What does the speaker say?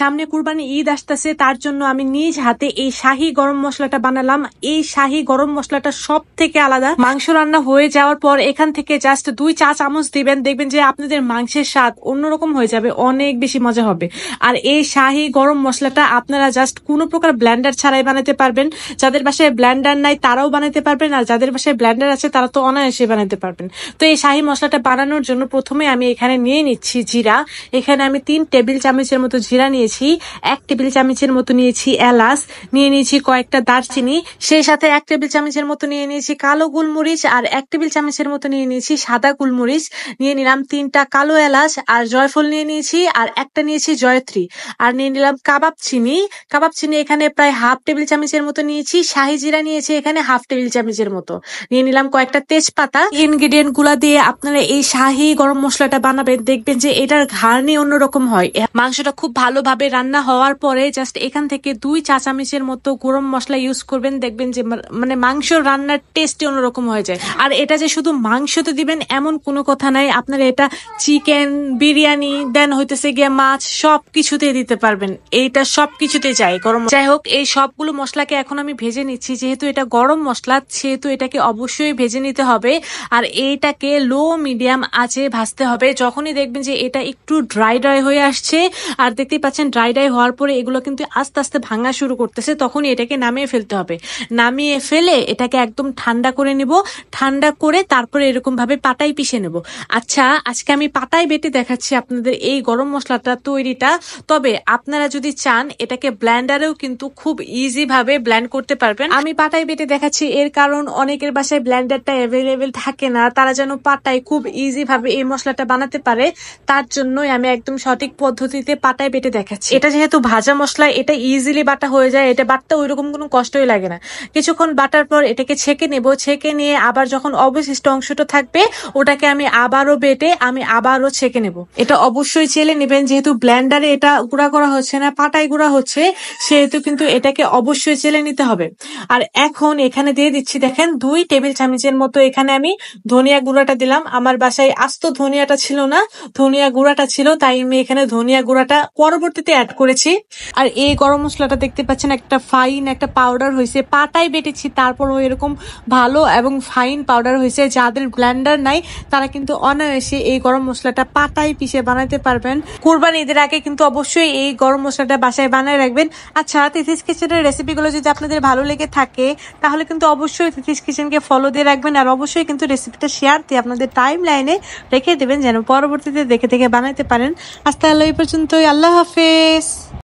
সামনে কুরবানি ঈদ আসতেছে, তার জন্য আমি নিজ হাতে এই শাহী গরম মশলাটা বানালাম। এই শাহী গরম মশলাটা সব থেকে আলাদা। মাংস রান্না হয়ে যাওয়ার পর এখান থেকে জাস্ট 2 চা চামচ দিবেন, দেখবেন যে আপনাদের মাংসের স্বাদ অন্যরকম হয়ে যাবে, অনেক বেশি মজা হবে। আর এই শাহী গরম মশলাটা আপনারা জাস্ট কোনো প্রকার ব্লেন্ডার ছাড়াই বানাতে পারবেন। যাদের বাসায় ব্লেন্ডার নাই তারাও বানাতে পারবেন, আর যাদের বাসায় ব্লেন্ডার আছে তারা তো অনায়াসে বানাতে পারবেন। তো এই শাহী মশলাটা বানানোর জন্য প্রথমে আমি এখানে নিয়ে নিচ্ছি জিরা। এখানে আমি 3 টেবিল চামচের মতো জিরা নিয়েছি, 1 টেবিল চামচের মতো নিয়েছি এলাচ, নিয়ে নিয়েছি কয়েকটা দারচিনি, সেই সাথে 1 টেবিল চামচের মতো নিয়ে নিয়েছি কালো গোলমরিচ, আর 1 টেবিল চামচের মতো নিয়ে নিয়েছি সাদা গোলমরিচ, নিয়ে নিলাম 3টা কালো এলাচ, আর জয়ফল নিয়ে নিয়েছি, আর একটা নিয়েছি জয়ত্রী, আর নিয়ে নিলাম কাবাব চিনি। কাবাব চিনি এখানে প্রায় 1/2 টেবিল চামচের মতো নিয়েছি। শাহী জিরা নিয়েছি এখানে 1/2 টেবিল চামচের মতো, নিয়ে নিলাম কয়েকটা তেজপাতা। ইনগ্রেডিয়েন্ট গুলা দিয়ে আপনারা এই শাহী গরম মশলাটা বানাবেন, দেখবেন যে এটার ঘ্রাণই অন্যরকম হয়। মাংসটা খুব ভালোভাবে রান্না হওয়ার পরে জাস্ট এখান থেকে 2 চা চামচের মতো গরম মশলা ইউজ করবেন, দেখবেন যে মানে মাংস রান্নার টেস্টই অন্যরকম হয়ে যায়। আর এটা যে শুধু মাংসতে দিবেন এমন কোনো কথা নাই, আপনারা এটা চিকেন, বিরিয়ানি, দেন হইতেছে গিয়ে মাছ, সবকিছুতে দিতে পারবেন। এইটা সবকিছুতে যায় গরম। যাই হোক, এই সবগুলো মশলাকে এখন আমি ভেজে নিচ্ছি। যেহেতু এটা গরম মশলা সেহেতু এটাকে অবশ্যই ভেজে নিতে হবে, আর এইটাকে লো মিডিয়াম আঁচে ভাজতে হবে। যখনই দেখবেন যে এটা একটু ড্রাই ড্রাই হয়ে আসছে, আর দেখতেই পাচ্ছেন ড্রাই ড্রাই হওয়ার পরে এগুলো কিন্তু আস্তে আস্তে ভাঙা শুরু করতেছে, তখনই এটাকে নামিয়ে ফেলতে হবে। নামিয়ে ফেলে এটাকে একদম ঠান্ডা করে নিব। ঠান্ডা করে তারপরে এরকম ভাবে পাটায় পিষে নেব। আচ্ছা, আজকে আমি পাটায় বেটে দেখাচ্ছি আপনাদের এই গরম মশলাটা তৈরিটা। তবে আপনারা যদি চান এটাকে ব্লেন্ডারেও কিন্তু খুব ইজি ভাবে ব্লেন্ড করতে পারবেন। আমি পাটায় বেটে দেখাচ্ছি এর কারণ অনেকের বাসায় ব্লেন্ডারটা অ্যাভেলেবেল থাকে না, তারা যেন পাটায় খুব ইজি ভাবে এই মশলাটা বানাতে পারে, তার জন্যই আমি একদম সঠিক পদ্ধতিতে পাটায় বেটে দেখাচ্ছি। এটা যেহেতু ভাজা মশলা, এটা ইজিলি বাটা হয়ে যায়, এটা বাটতে ওইরকম কোনো কষ্টই লাগে না। কিছুক্ষণ বাটার পর এটাকে ছেঁকে নেব। ছেঁকে নিয়ে আবার যখন অবশিষ্ট অংশটা থাকবে ওটাকে আমি আবারও বেটে আমি আবারও ছেঁকে নেব। এটা অবশ্যই চেলে নেবেন, যেহেতু ব্লেন্ডারে এটা গুঁড়া করা হচ্ছে না, পাটায় গুঁড়া হচ্ছে, সেহেতু কিন্তু এটাকে অবশ্যই চেলে নিতে হবে। আর এখন এখানে দিয়ে দিচ্ছি, দেখেন 2 টেবিল চামচের মতো এখানে আমি ধনিয়া গুঁড়াটা দিলাম। আমার বাসায় আস্ত ধনিয়াটা ছিল না, ধনিয়া গুঁড়াটা ছিল, তাই আমি এখানে ধনিয়া গুঁড়াটা পরবর্তীতে অ্যাড করেছি। আর এই গরম মশলাটা দেখতে পাচ্ছেন একটা ফাইন একটা পাউডার হয়েছে, পাটায় বেটেছি তারপরও এরকম ভালো এবং ফাইন পাউডার হয়েছে। যাদের ব্লেন্ডার নাই তারা কিন্তু অনায়াসে এই গরম মশলাটা পাটায় পিষে বানাতে পারবেন। কুরবানি ঈদের আগে কিন্তু অবশ্যই এই গরম মশলাটা বাসায় বানায় রাখবেন। আচ্ছা, তিথিস কিচেনের রেসিপিগুলো যদি আপনাদের ভালো লেগে থাকে তাহলে কিন্তু অবশ্যই তিথিস কিচেনকে ফলো দিয়ে রাখবেন, আর অবশ্যই কিন্তু রেসিপিটা শেয়ার দিয়ে আপনাদের টাইম লাইনে রেখে দেবেন যেন পরবর্তীতে দেখে দেখে বানাতে পারেন। আজ তাহলে এই পর্যন্তই, আল্লাহ হাফেজ।